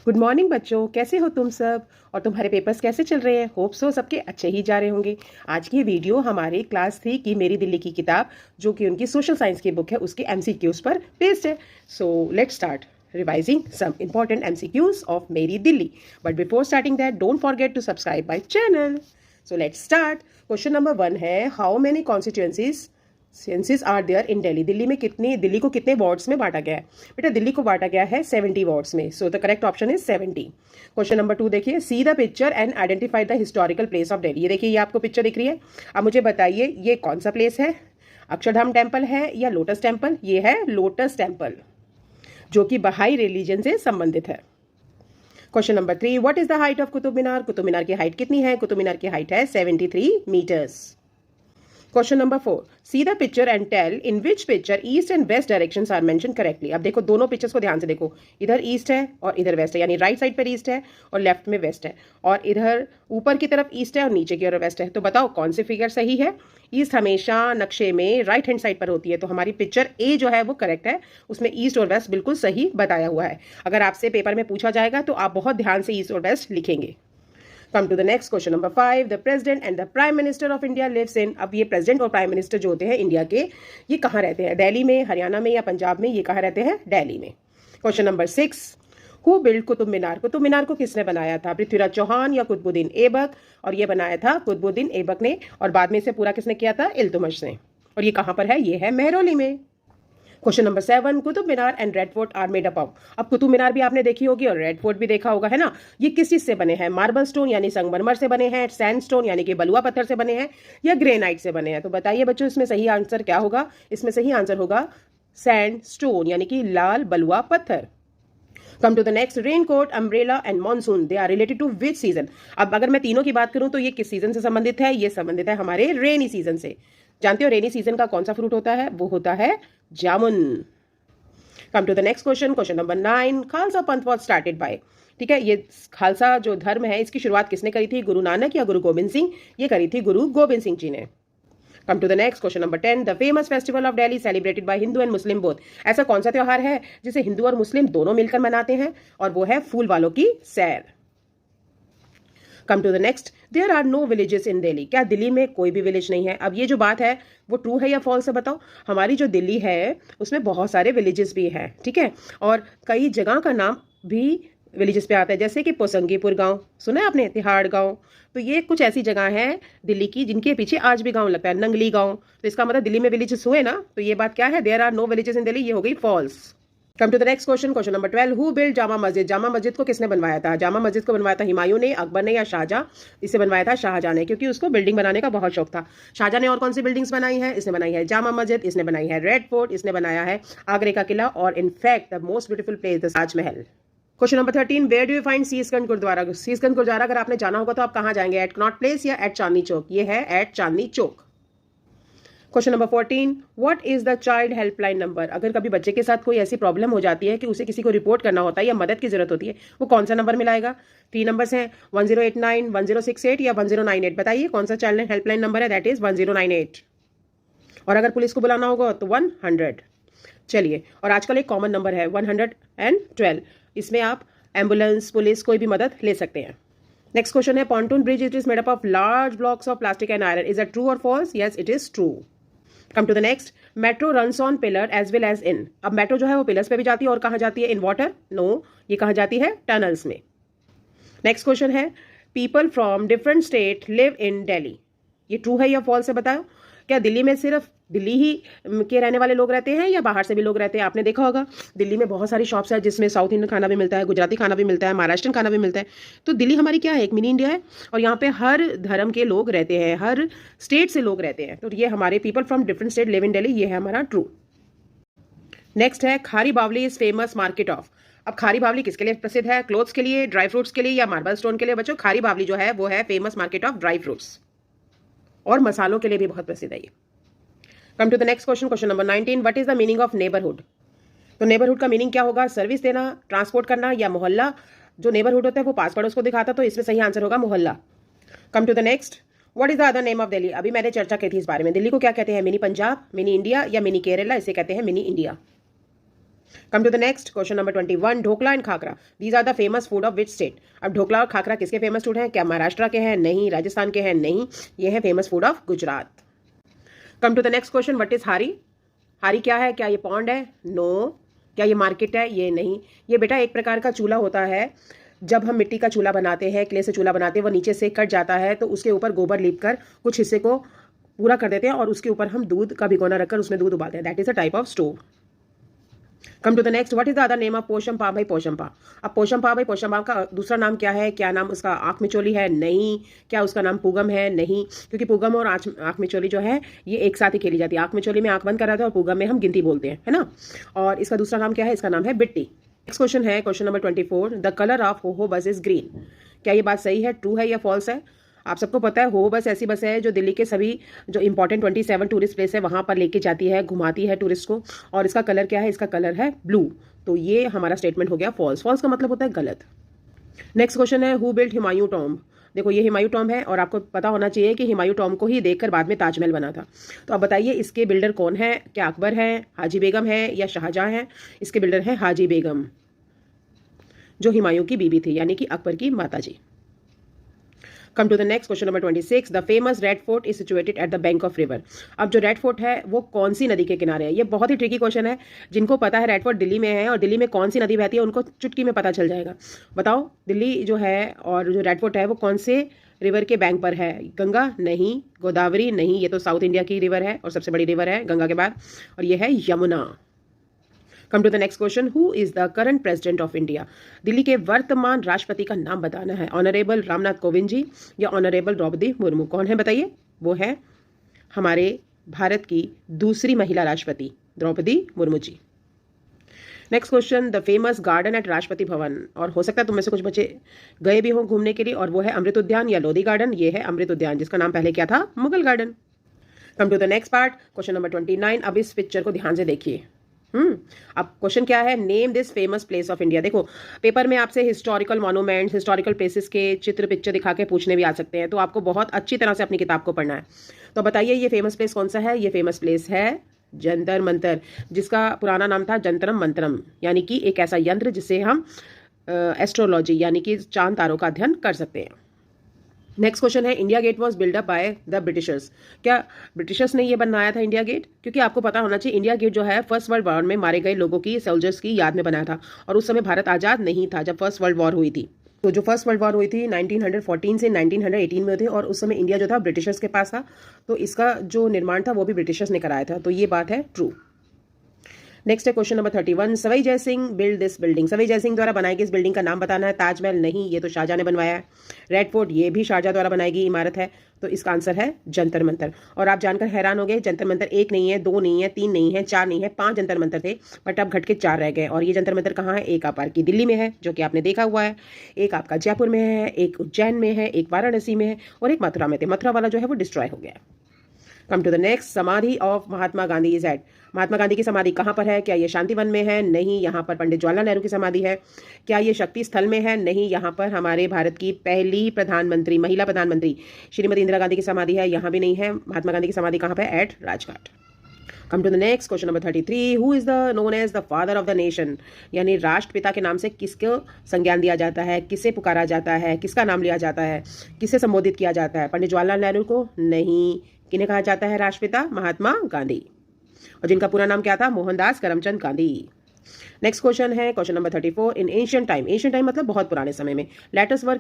Good morning बच्चों, कैसे हो तुम सब। और तुम्हारे पेपर्स कैसे चल रहे हैं। होप सो सबके अच्छे ही जा रहे होंगे। आज की वीडियो हमारी क्लास 3 की मेरी दिल्ली की किताब, जो कि उनकी सोशल साइंस की बुक है, उसके एमसीक्यूज पर बेस्ड है। So let's start revising some important MCQs of Meri Delhi. But before starting that, don't forget to subscribe my channel. So let's start. Question number 1 है, how many constituencies senses are there in Delhi. Delhi को कितने wards में बांटा गया है। बेटा दिल्ली को बांटा गया है 70 वार्ड्स में। So the correct option is 70। Question number 2 देखिए, सी the picture and identify the historical place of Delhi. ये देखिए, ये आपको पिक्चर दिख रही है। अब मुझे बताइए ये कौन सा प्लेस है, अक्षरधाम टेम्पल है या लोटस टेम्पल। ये है लोटस टेम्पल, जो कि बहाई रिलीजन से संबंधित है। Question number 3, what is the height of Qutub Minar. Qutub Minar की हाइट कितनी है। कुतुब मीनार की हाइट है 73 metres. Question number 4, see the picture and tell in which picture east and west directions are mention correctly. अब देखो दोनों पिक्चर्स को ध्यान से देखो, इधर ईस्ट है और इधर वेस्ट है, यानी राइट साइड पर ईस्ट है और लेफ्ट में वेस्ट है, और इधर ऊपर की तरफ ईस्ट है और नीचे की ओर वेस्ट है। तो बताओ कौन सी फिगर सही है। ईस्ट हमेशा नक्शे में राइट हैंड साइड पर होती है, तो हमारी पिक्चर ए जो है वो करेक्ट है, उसमें ईस्ट और वेस्ट बिल्कुल सही बताया हुआ है। अगर आपसे पेपर में पूछा जाएगा तो आप बहुत ध्यान से ईस्ट और वेस्ट लिखेंगे। Come to the next question number 5, the president and the prime minister of India lives in. अब ये प्रेसिडेंट और प्राइम मिनिस्टर जो होते हैं इंडिया के, ये कहाँ रहते हैं। दिल्ली में, हरियाणा में या पंजाब में। ये कहाँ रहते हैं, दिल्ली में। Question number 6, who build Qutub Minar. Qutub Minar को किसने बनाया था, पृथ्वीराज चौहान या कुतुबुद्दीन ऐबक। और ये बनाया था कुतुबुद्दीन ऐबक ने, और बाद में इसे पूरा किसने किया था, इल्तुतमिश ने। और ये कहाँ पर है, ये है महरौली में। Question number 7, Qutub Minar and red fort are made up of. अब कुतुब मीनार भी आपने देखी होगी और रेड फोर्ट भी देखा होगा, है ना। ये किस चीज से बने हैं, मार्बल स्टोन यानी संगमरमर से बने हैं, सैंड स्टोन यानी कि बलुआ पत्थर से बने हैं, या ग्रेनाइट से बने हैं। तो बताइए बच्चों, इसमें सही आंसर क्या होगा। इसमें सही आंसर होगा सैंड स्टोन, यानी कि लाल बलुआ पत्थर। Come to the next, raincoat, umbrella and monsoon, they are related to which season. अब अगर मैं तीनों की बात करूं तो ये किस सीजन से संबंधित है, ये संबंधित है हमारे रेनी सीजन से। जानते हो रेनी सीजन का कौन सा फ्रूट होता है, वो होता है जामुन। Come to the next question, question number 9, Khalsa Panth was started by. ठीक है, ये खालसा जो धर्म है इसकी शुरुआत किसने करी थी, गुरु नानक या गुरु गोबिंद सिंह। ये करी थी गुरु गोबिंद सिंह जी ने। Come to the next question number 10, the famous festival of Delhi celebrated by Hindu and Muslim both. ऐसा कौन सा त्योहार है जिसे हिंदू और मुस्लिम दोनों मिलकर मनाते हैं, और वो है फूल वालों की सैर। Come to the next, there are no villages in Delhi. क्या दिल्ली में कोई भी विलेज नहीं है। अब ये जो बात है वो ट्रू है या फॉल्स है, बताओ। हमारी जो दिल्ली है उसमें बहुत सारे विलेजेस भी हैं, ठीक है, और कई जगह का नाम भी विलेजेस पे आता है, जैसे कि पोसंगीपुर गांव, सुना है आपने, तिहाड़ गांव। तो ये कुछ ऐसी जगह है दिल्ली की जिनके पीछे आज भी गांव लगता है, नंगली गांव। तो इसका मतलब दिल्ली में विलेजेस हुए ना, तो ये बात क्या है, there are no villages in Delhi, ये हो गई false. Come to the next question, question number 12, who build Jama Masjid. Jama मस्जिद को किसने बनवाया था। जामा मस्जिद को बनवाया था हुमायूं ने, अकबर ने या शाहजहां। इसे बनवाया था शाहजहां ने, क्योंकि उसको बिल्डिंग बनाने का बहुत शौक था। शाहजहां ने और कौन सी बिल्डिंग्स बनाई है, इसने बनाई है जामा मस्जिद, इसने बनाई है रेड फोर्ट, इसने बनाया है आगरे का किला, और in fact the most beautiful place the Taj Mahal. Question number 13, where do you find Sheeshganj gurdwara. Sheeshganj gurdwara अगर आपने जाना होगा तो आप कहाँ जाएंगे, एट कनॉट प्लेस या एट चांदनी चौक। ये है eight Chandni Chowk. Question number 14, what is the child helpline number. अगर कभी बच्चे के साथ कोई ऐसी प्रॉब्लम हो जाती है कि उसे किसी को रिपोर्ट करना होता है या मदद की जरूरत होती है, वो कौन सा नंबर मिलाएगा। 3 नंबर्स हैं, 1089, 1068 या 1098। बताइए कौन सा चाइल्ड हेल्पलाइन नंबर है, दैट इज 1098। और अगर पुलिस को बुलाना होगा तो 100। चलिए, और आजकल एक कॉमन नंबर है 112, इसमें आप एम्बुलेंस, पुलिस, कोई भी मदद ले सकते हैं। नेक्स्ट क्वेश्चन है, pontoon bridge it is made up of large blocks of plastic and iron, is that true और false. Yes, it is true. Come to the next, metro runs on pillar as well as in. अब metro जो है वो pillars पे भी जाती है, और कहाँ जाती है, इन वाटर। नो, ये कहाँ जाती है, टनल्स में। नेक्स्ट क्वेश्चन है, people from different state live in Delhi. ये ट्रू है या फॉल्स है, बताओ। क्या दिल्ली में सिर्फ दिल्ली ही के रहने वाले लोग रहते हैं या बाहर से भी लोग रहते हैं। आपने देखा होगा दिल्ली में बहुत सारी शॉप्स है जिसमें साउथ इंडियन खाना भी मिलता है, गुजराती खाना भी मिलता है, महाराष्ट्रन खाना भी मिलता है। तो दिल्ली हमारी क्या है, एक मिनी इंडिया है, और यहाँ पे हर धर्म के लोग रहते हैं, हर स्टेट से लोग रहते हैं। तो ये हमारे people from different state live in Delhi, ये है हमारा ट्रू। नेक्स्ट है, खारी बावली इज फेमस मार्केट ऑफ। अब खारी बावली किसके लिए प्रसिद्ध है, क्लोथ्स के लिए, ड्राई फ्रूट्स के लिए, या मार्बल स्टोन के लिए। बच्चों खारी बावली जो है वो है famous market of dry fruits, और मसालों के लिए भी बहुत प्रसिद्ध है ये। Come to the next question, question number 19, what is the meaning of neighbourhood. तो नेबरहुड का मीनिंग क्या होगा, सर्विस देना, ट्रांसपोर्ट करना, या मोहल्ला। जो नेबरहुड होता है वो पास पड़ोस को दिखाता, तो इसमें सही आंसर होगा मोहल्ला। Come to the next, what is the other name of Delhi. अभी मैंने चर्चा की थी इस बारे में, दिल्ली को क्या कहते हैं, मिनी पंजाब, मिनी इंडिया या मिनी केरला। इसे कहते हैं mini India. Come to the next question number 21 dhokla and khakra these are the famous food of which state. अब ढोकला और खाकरा किसके फेमस फूड हैं? क्या महाराष्ट्र के हैं? नहीं। राजस्थान के हैं? नहीं। ये है famous food of Gujarat. Come to the next question what is हारी। हारी क्या है? क्या ये पॉन्ड है? नो। क्या ये मार्केट है? ये नहीं। ये बेटा एक प्रकार का चूल्हा होता है। जब हम मिट्टी का चूल्हा बनाते हैं, क्ले से चूल्हा बनाते हैं, वो नीचे से कट जाता है तो उसके ऊपर गोबर लीप कर कुछ हिस्से को पूरा कर देते हैं और उसके ऊपर हम दूध का भिगोना रखकर उसमें दूध उबालते हैं। That is a type of stove. Come to the next what is the other name of Posham Pa भाई पोशम पा। अब पोशम पा भाई पोशम पा का दूसरा नाम क्या है? क्या नाम उसका आंख मिचोली है? नहीं। क्या उसका नाम पूगम है? नहीं, क्योंकि पूगम और आंख मिचोली जो है ये एक साथ ही खेली जाती है। आंख मिचोली में आंख बंद कर रहा था और पूगम में हम गिनती बोलते हैं, है ना। और इसका दूसरा नाम क्या है? इसका नाम है बिट्टी। नेक्स्ट क्वेश्चन है question number 24 the colour of हो बस इज ग्रीन। क्या ये बात सही है, ट्रू है या फॉल्स है? आप सबको पता है हो बस ऐसी बस है जो दिल्ली के सभी जो इंपॉर्टेंट 27 टूरिस्ट प्लेस है वहां पर लेके जाती है, घुमाती है टूरिस्ट को। और इसका कलर क्या है? इसका कलर है ब्लू। तो ये हमारा स्टेटमेंट हो गया फॉल्स। फॉल्स का मतलब होता है गलत। नेक्स्ट क्वेश्चन है हु बिल्ट हुमायूं टॉम्ब। देखो ये हुमायूं टॉम्ब है और आपको पता होना चाहिए कि हुमायूं टॉम्ब को ही देखकर बाद में ताजमहल बना था। तो अब बताइए इसके बिल्डर कौन है? क्या अकबर है, हाजी बेगम है या शाहजहां है? इसके बिल्डर है हाजी बेगम जो हुमायूं की बीबी थी, यानी कि अकबर की माता जी। Come to the next question number 26 the famous red fort is situated at the bank of river. अब जो रेड फोर्ट है वो कौन सी नदी के किनारे है? ये बहुत ही ट्रिकी क्वेश्चन है। जिनको पता है रेड फोर्ट दिल्ली में है और दिल्ली में कौन सी नदी बहती है उनको चुटकी में पता चल जाएगा। बताओ दिल्ली जो है और जो रेड फोर्ट है वो कौन से रिवर के बैंक पर है? गंगा? नहीं। गोदावरी? नहीं, ये तो साउथ इंडिया की रिवर है और सबसे बड़ी रिवर है गंगा के बाद, और ये है Yamuna. Come to the next question who is the current president of India. Delhi के वर्तमान राष्ट्रपति का नाम बताना है। ऑनरेबल रामनाथ कोविंद जी या ऑनरेबल द्रौपदी मुर्मू, कौन है बताइए? वो है हमारे भारत की दूसरी महिला राष्ट्रपति Draupadi Murmu ji. Next question the famous garden at Rashtrapati Bhavan. और हो सकता है तुम में से कुछ बच्चे गए भी हों घूमने के लिए, और वो है अमृत उद्यान या लोधी गार्डन। ये है अमृत उद्यान जिसका नाम पहले क्या था? Mughal garden. Come to the next part question number 29। अब इस पिक्चर को ध्यान से देखिए। अब क्वेश्चन क्या है? Name this famous place of India. देखो पेपर में आपसे हिस्टोरिकल मॉन्यूमेंट्स, हिस्टोरिकल प्लेसेस के चित्र पिक्चर दिखा के पूछने भी आ सकते हैं, तो आपको बहुत अच्छी तरह से अपनी किताब को पढ़ना है। तो बताइए ये फेमस प्लेस कौन सा है? ये फेमस प्लेस है जंतर मंतर, जिसका पुराना नाम था जंतरम मंतरम, यानी कि एक ऐसा यंत्र जिससे हम एस्ट्रोलॉजी यानी कि चांद तारों का अध्ययन कर सकते हैं। नेक्स्ट क्वेश्चन है India gate was build up by the Britishers. क्या ब्रिटिशर्स ने ये बनाया था इंडिया गेट? क्योंकि आपको पता होना चाहिए इंडिया गेट जो है फर्स्ट वर्ल्ड वॉर में मारे गए लोगों की, सोल्जर्स की याद में बनाया था, और उस समय भारत आज़ाद नहीं था जब फर्स्ट वर्ल्ड वॉर हुई थी। तो जो फर्स्ट वर्ल्ड वॉर हुई थी 1914 से 1918 में थी, और उस समय इंडिया जो था ब्रिटिशर्स के पास था, तो इसका जो निर्माण था वो भी ब्रिटिशर्स ने कराया था। तो ये बात है ट्रू। नेक्स्ट है question number 31 Sawai Jai Singh build this building. Sawai Jai Singh द्वारा बनाई गई इस बिल्डिंग का नाम बताना है। ताजमहल? नहीं, ये तो शाहजहां ने बनवाया है। Red fort? ये भी शाहजहां द्वारा बनाई गई इमारत है। तो इसका आंसर है जंतर मंतर। और आप जानकर हैरान हो गए, जंतर मंतर एक नहीं है, दो नहीं है, तीन नहीं है, चार नहीं है, 5 जंतर मंतर थे, बट अब घट के 4 रह गए। और ये जंतर मंतर कहाँ है? एक आपकी दिल्ली में है जो कि आपने देखा हुआ है, एक आपका जयपुर में है, एक उज्जैन में है, एक वाराणसी में है, और एक मथुरा में थे। मथुरा वाला जो है वो डिस्ट्रॉय हो गया। Come to the next samadhi of Mahatma Gandhi is at. Mahatma Gandhi की समाधि कहाँ पर है? क्या ये शांतिवन में है? नहीं, यहाँ पर पंडित जवाहरलाल नेहरू की समाधि है। क्या ये शक्ति स्थल में है? नहीं, यहाँ पर हमारे भारत की पहली प्रधानमंत्री, महिला प्रधानमंत्री श्रीमती इंदिरा गांधी की समाधि है, यहाँ भी नहीं है। महात्मा गांधी की समाधि कहाँ पर? At Rajghat. Come to the next question number 33 who is the known as the father of the nation. यानी राष्ट्रपिता के नाम से किसको संज्ञान दिया जाता है, किसे पुकारा जाता है, किसका नाम लिया जाता है, किसे संबोधित किया जाता है? पंडित जवाहरलाल नेहरू को? नहीं। किन्हें कहा जाता है राष्ट्रपिता? महात्मा गांधी, और जिनका पूरा नाम क्या था? मोहनदास करमचंद गांधी। नेक्स्ट क्वेश्चन है question number 34 in ancient time. Ancient time मतलब बहुत पुराने समय में। Letters were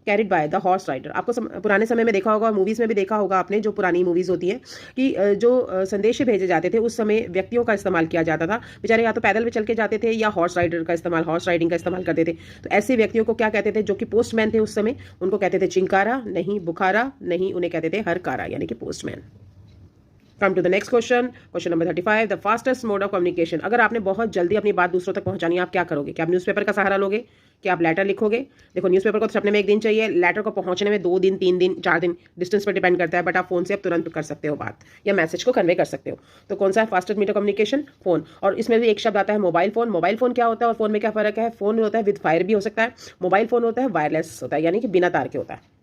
carried by the horse rider. आपको पुराने समय में देखा होगा, मूवीज में भी देखा होगा आपने, जो पुरानी मूवीज होती हैं कि जो संदेश भेजे जाते थे उस समय व्यक्तियों का इस्तेमाल किया जाता था। बेचारे या तो पैदल पे चल के जाते थे या हॉर्स राइडिंग का इस्तेमाल करते थे। तो ऐसे व्यक्तियों को क्या कहते थे? जो कि पोस्टमैन थे उस समय, उनको कहते थे चिंकारा, नहीं बुखारा, नहीं, उन्हें कहते थे हरकारा, यानी कि postman. Come to the next question number 35 the fastest mode of communication. अगर आपने बहुत जल्दी अपनी बात दूसरों तक पहुंचानी है, आप क्या करोगे? क्या आप न्यूज़पेपर का सहारा लोगे? क्या आप लेटर लिखोगे? देखो न्यूज़पेपर को तो छपने में 1 दिन चाहिए, लेटर को पहुंचने में 2 दिन, 3 दिन, 4 दिन, डिस्टेंस पर डिपेंड करता है, बट आप फोन से अब तुरंत कर सकते हो बात, या मैसेज को कन्वे कर सकते हो। तो कौन सा है फास्टेस्ट मीडियम कम्युनिकेशन? फोन। और इसमें भी एक शब्द आता है मोबाइल फोन। मोबाइल फोन क्या होता है और फोन में क्या फर्क है? फोन होता है विद फायर भी हो सकता है, मोबाइल फोन होता है वायरलेस होता है, यानी कि बिना तार के होता है।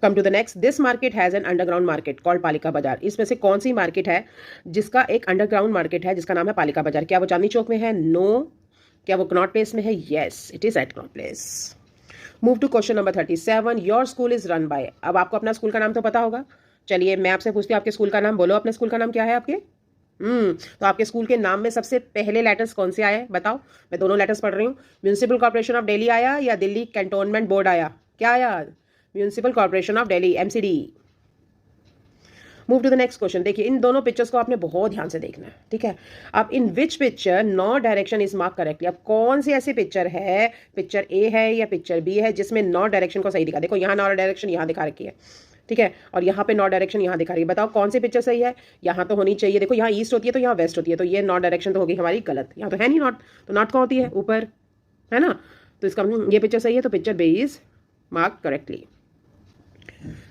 Come to the next, this market has an underground market called Palika Bazaar. इसमें से कौन सी मार्केट है जिसका एक अंडरग्राउंड मार्केट है जिसका नाम है पालिका बाजार? क्या वो चांदनी चौक में है? नो। क्या वो कनॉट प्लेस में है? Yes, it is at Connaught Place. Move to question number 37, your school is run by. अब आपको अपना स्कूल का नाम तो पता होगा। चलिए मैं आपसे पूछती हूँ, आपके स्कूल का नाम बोलो। अपने स्कूल का नाम क्या है आपके? तो आपके स्कूल के नाम में सबसे पहले लेटर्स कौन से आए बताओ? मैं दोनों लेटर्स पढ़ रही हूँ। म्यूनिसिपल कॉर्पोरेशन ऑफ दिल्ली आया या दिल्ली कैंटोनमेंट बोर्ड आया? क्या आया? Municipal corporation of Delhi, MCD. Move to the next question. देखिए इन दोनों पिक्चर्स को आपने बहुत ध्यान से देखना है, ठीक है। अब in which picture north direction is mark correctly. अब कौन सी ऐसी पिक्चर है, पिक्चर ए है या पिक्चर बी है, जिसमें नॉर्थ डायरेक्शन को सही दिखा? देखो यहाँ नॉर्थ डायरेक्शन यहाँ दिखा रखी है, ठीक है, और यहाँ पे नॉर्थ डायरेक्शन यहाँ दिखा रही है। बताओ कौन सी पिक्चर सही है? यहाँ तो होनी चाहिए, देखो यहाँ ईस्ट होती है तो यहाँ वेस्ट होती है, तो ये नॉर्थ डायरेक्शन तो होगी हमारी गलत। यहाँ तो है नहीं नॉर्थ, तो नॉर्थ कहाँ होती है? ऊपर, है ना। तो इसका ये पिक्चर सही है, तो picture B is mark correctly.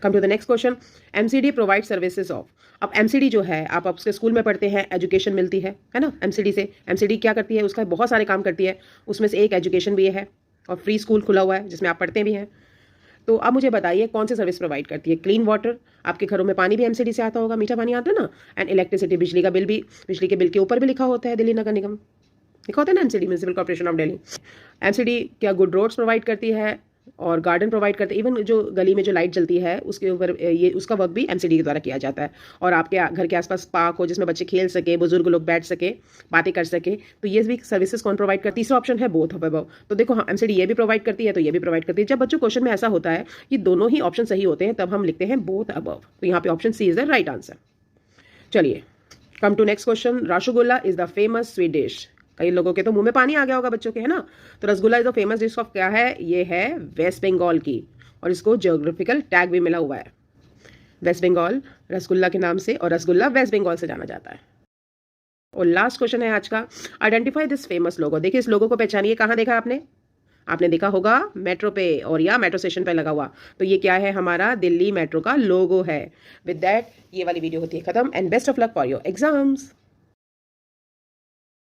Come to the next question. MCD provide services of. अब एमसीडी जो है, आप उसके स्कूल में पढ़ते हैं, एजुकेशन मिलती है ना एमसीडी से। एमसीडी क्या करती है? उसका बहुत सारे काम करती है, उसमें से एक एजुकेशन भी है और फ्री स्कूल खुला हुआ है जिसमें आप पढ़ते भी हैं। तो अब मुझे बताइए कौन सी सर्विस प्रोवाइड करती है? क्लीन वाटर, आपके घरों में पानी भी एमसीडी से आता होगा, मीठा पानी आता है ना। एंड इलेक्ट्रिसिटी, बिजली का बिल भी, बिजली के बिल के ऊपर भी लिखा होता है दिल्ली नगर निगम, लिखा होता है ना MCD, municipal corporation of Delhi. MCD क्या गुड रोड्स प्रोवाइड करती है और गार्डन प्रोवाइड करते हैं। इवन जो गली में जो लाइट जलती है उसके ऊपर ये उसका वर्क भी एमसीडी के द्वारा किया जाता है। और आपके घर के आसपास पार्क हो जिसमें बच्चे खेल सके, बुजुर्ग लोग बैठ सके, बातें कर सके, तो ये भी सर्विसेज कौन प्रोवाइड करती है? तीसरा ऑप्शन है बोथ ऑफ अबव। तो देखो हाँ, एमसीडी ये भी प्रोवाइड करती है तो ये भी प्रोवाइड करती है। जब बच्चों क्वेश्चन में ऐसा होता है कि दोनों ही ऑप्शन सही होते हैं तब हम लिखते हैं बोथ अबव, तो यहाँ पे option C is the right answer. चलिए come to next question. Rasgulla is the famous sweet dish. कई लोगों के तो मुंह में पानी आ गया होगा बच्चों के, है ना। तो rasgulla is the famous dish of क्या है? ये है वेस्ट बंगाल की, और इसको ज्योग्राफिकल टैग भी मिला हुआ है। वेस्ट बंगाल रसगुल्ला के नाम से, और रसगुल्ला वेस्ट बंगाल से जाना जाता है। और लास्ट क्वेश्चन है आज का, आइडेंटिफाई दिस फेमस लोगो। देखिए इस लोगो को पहचानिए, कहाँ देखा आपने? आपने देखा होगा मेट्रो पे और या मेट्रो स्टेशन पे लगा हुआ। तो ये क्या है? हमारा दिल्ली मेट्रो का लोगो है। विद दैट ये वाली वीडियो होती है खत्म, and best of luck for your exams.